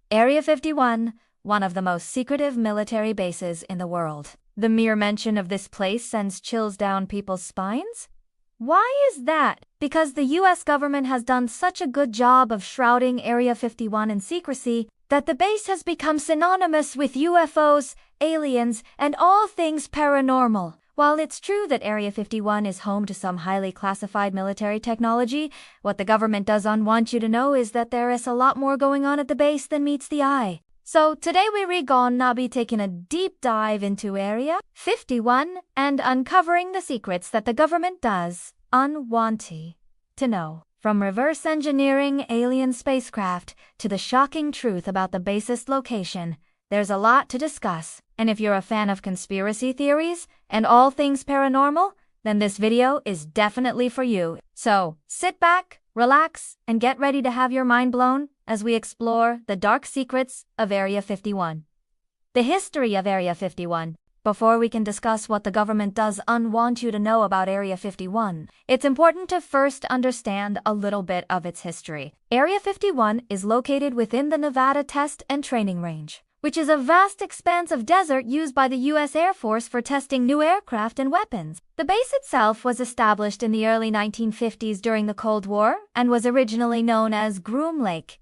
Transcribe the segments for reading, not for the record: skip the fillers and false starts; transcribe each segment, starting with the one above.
Area 51, one of the most secretive military bases in the world. The mere mention of this place sends chills down people's spines? Why is that? Because the US government has done such a good job of shrouding Area 51 in secrecy that the base has become synonymous with UFOs, aliens, and all things paranormal. While it's true that Area 51 is home to some highly classified military technology, what the government doesn't want you to know is that there is a lot more going on at the base than meets the eye. So today we're gonna be taking a deep dive into Area 51 and uncovering the secrets that the government does want you to know. From reverse engineering alien spacecraft to the shocking truth about the base's location, there's a lot to discuss. And if you're a fan of conspiracy theories and all things paranormal, then this video is definitely for you. So sit back, relax, and get ready to have your mind blown as we explore the dark secrets of Area 51. The history of Area 51. Before we can discuss what the government does want you to know about Area 51, it's important to first understand a little bit of its history. Area 51 is located within the Nevada Test and Training Range, which is a vast expanse of desert used by the U.S. Air Force for testing new aircraft and weapons. The base itself was established in the early 1950s during the Cold War and was originally known as Groom Lake.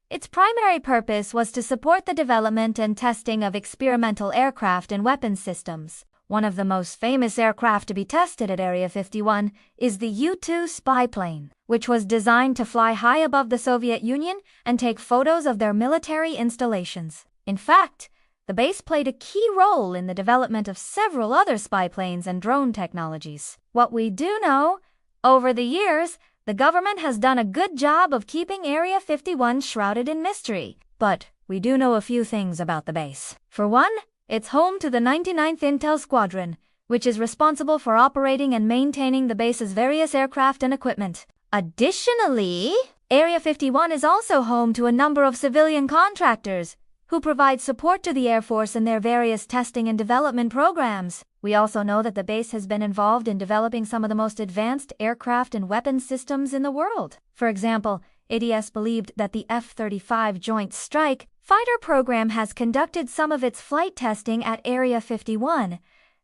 Its primary purpose was to support the development and testing of experimental aircraft and weapons systems. One of the most famous aircraft to be tested at Area 51 is the U-2 spy plane, which was designed to fly high above the Soviet Union and take photos of their military installations. In fact, the base played a key role in the development of several other spy planes and drone technologies. What we do know, over the years, the government has done a good job of keeping Area 51 shrouded in mystery. But we do know a few things about the base. For one, it's home to the 99th Intel Squadron, which is responsible for operating and maintaining the base's various aircraft and equipment. Additionally, Area 51 is also home to a number of civilian contractors who provide support to the Air Force in their various testing and development programs. We also know that the base has been involved in developing some of the most advanced aircraft and weapons systems in the world. For example, ADS believed that the F-35 Joint Strike Fighter program has conducted some of its flight testing at Area 51,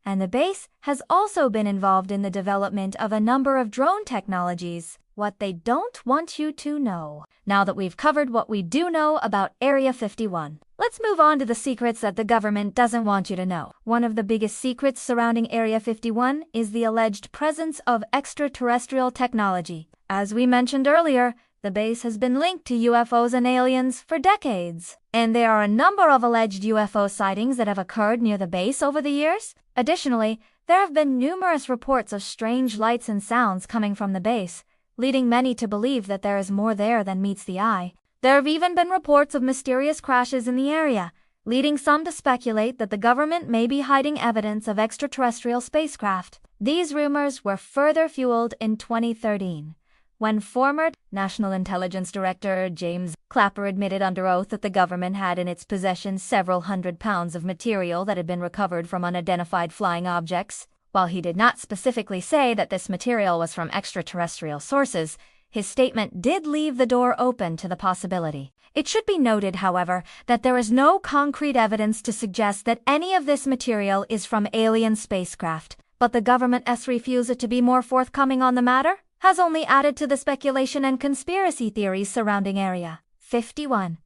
and the base has also been involved in the development of a number of drone technologies. What they don't want you to know. Now that we've covered what we do know about Area 51, let's move on to the secrets that the government doesn't want you to know. One of the biggest secrets surrounding Area 51 is the alleged presence of extraterrestrial technology. As we mentioned earlier, the base has been linked to UFOs and aliens for decades, and there are a number of alleged UFO sightings that have occurred near the base over the years. Additionally, there have been numerous reports of strange lights and sounds coming from the base, leading many to believe that there is more there than meets the eye. There have even been reports of mysterious crashes in the area, leading some to speculate that the government may be hiding evidence of extraterrestrial spacecraft. These rumors were further fueled in 2013, when former National Intelligence Director James Clapper admitted under oath that the government had in its possession several hundred pounds of material that had been recovered from unidentified flying objects. While he did not specifically say that this material was from extraterrestrial sources, his statement did leave the door open to the possibility. It should be noted, however, that there is no concrete evidence to suggest that any of this material is from alien spacecraft, but the government's refusal to be more forthcoming on the matter has only added to the speculation and conspiracy theories surrounding Area 51.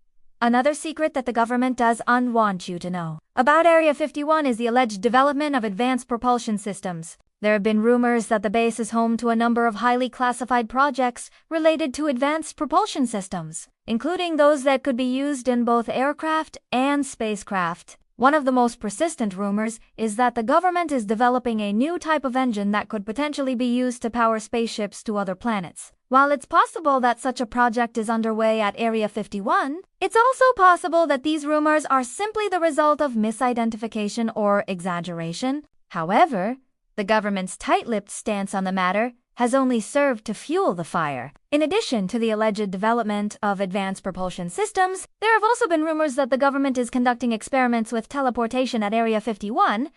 Another secret that the government does want you to know about Area 51 is the alleged development of advanced propulsion systems. There have been rumors that the base is home to a number of highly classified projects related to advanced propulsion systems, including those that could be used in both aircraft and spacecraft. One of the most persistent rumors is that the government is developing a new type of engine that could potentially be used to power spaceships to other planets. While it's possible that such a project is underway at Area 51, it's also possible that these rumors are simply the result of misidentification or exaggeration. However, the government's tight-lipped stance on the matter has only served to fuel the fire. In addition to the alleged development of advanced propulsion systems, there have also been rumors that the government is conducting experiments with teleportation at Area 51.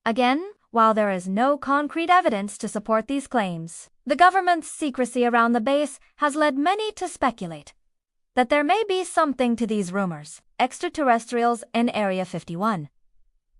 Again, while there is no concrete evidence to support these claims, the government's secrecy around the base has led many to speculate. that there may be something to these rumors. Extraterrestrials in Area 51.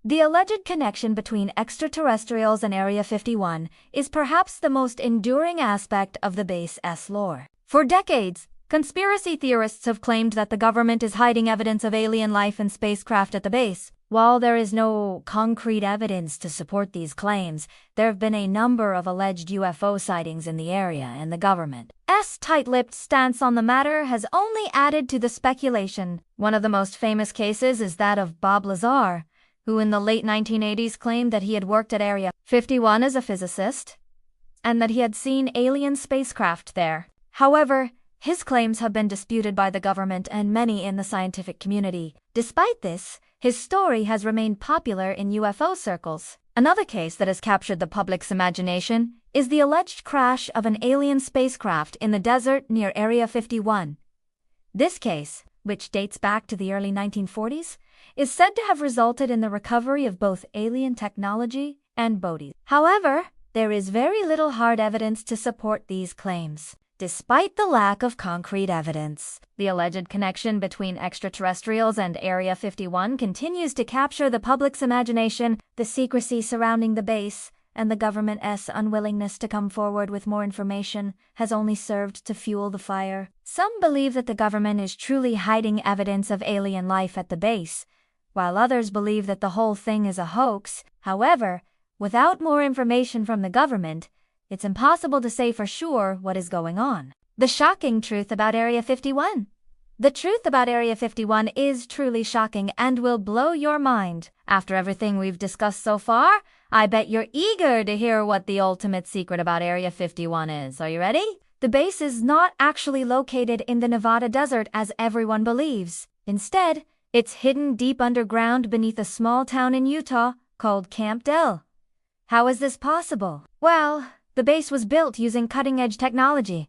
The alleged connection between extraterrestrials and Area 51 is perhaps the most enduring aspect of the base's lore. For decades, conspiracy theorists have claimed that the government is hiding evidence of alien life and spacecraft at the base. While there is no concrete evidence to support these claims, there have been a number of alleged UFO sightings in the area, and the government's tight-lipped stance on the matter has only added to the speculation. One of the most famous cases is that of Bob Lazar, who in the late 1980s claimed that he had worked at Area 51 as a physicist, and that he had seen alien spacecraft there. However, his claims have been disputed by the government and many in the scientific community. Despite this, his story has remained popular in UFO circles. Another case that has captured the public's imagination is the alleged crash of an alien spacecraft in the desert near Area 51. This case, which dates back to the early 1940s, is said to have resulted in the recovery of both alien technology and bodies. However, there is very little hard evidence to support these claims. Despite the lack of concrete evidence, the alleged connection between extraterrestrials and Area 51 continues to capture the public's imagination. The secrecy surrounding the base and the government's unwillingness to come forward with more information has only served to fuel the fire. Some believe that the government is truly hiding evidence of alien life at the base, while others believe that the whole thing is a hoax. However, without more information from the government, it's impossible to say for sure what is going on. The shocking truth about Area 51. The truth about Area 51 is truly shocking and will blow your mind. After everything we've discussed so far, I bet you're eager to hear what the ultimate secret about Area 51 is. Are you ready? The base is not actually located in the Nevada desert as everyone believes. Instead, it's hidden deep underground beneath a small town in Utah called Camp Dell. How is this possible? Well, the base was built using cutting-edge technology.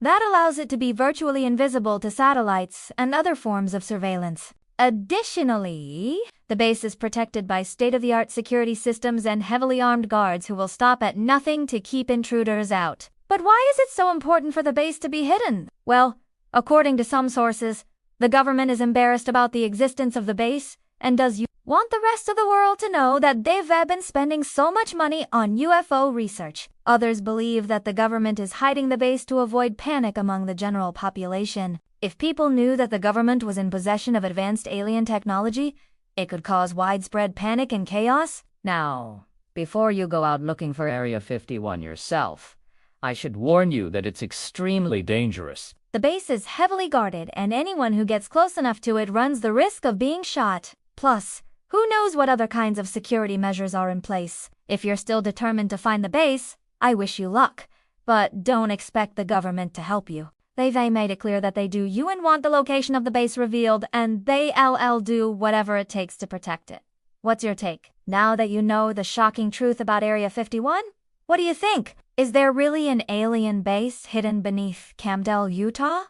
That allows it to be virtually invisible to satellites and other forms of surveillance. Additionally, the base is protected by state-of-the-art security systems and heavily armed guards who will stop at nothing to keep intruders out. But why is it so important for the base to be hidden? Well, according to some sources, the government is embarrassed about the existence of the base and does want the rest of the world to know that they've been spending so much money on UFO research. Others believe that the government is hiding the base to avoid panic among the general population. If people knew that the government was in possession of advanced alien technology, it could cause widespread panic and chaos. Now, before you go out looking for Area 51 yourself, I should warn you that it's extremely dangerous. The base is heavily guarded, and anyone who gets close enough to it runs the risk of being shot. Plus, who knows what other kinds of security measures are in place? If you're still determined to find the base, I wish you luck, but don't expect the government to help you. They've made it clear that they do you and want the location of the base revealed, and they'll do whatever it takes to protect it. What's your take? Now that you know the shocking truth about Area 51, what do you think? Is there really an alien base hidden beneath Camp Dell, Utah?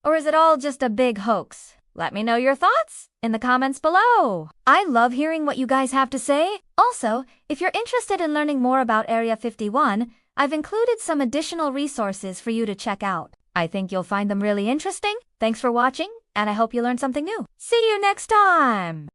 Or is it all just a big hoax? Let me know your thoughts in the comments below. I love hearing what you guys have to say. Also, if you're interested in learning more about Area 51, I've included some additional resources for you to check out. I think you'll find them really interesting. Thanks for watching, and I hope you learned something new. See you next time!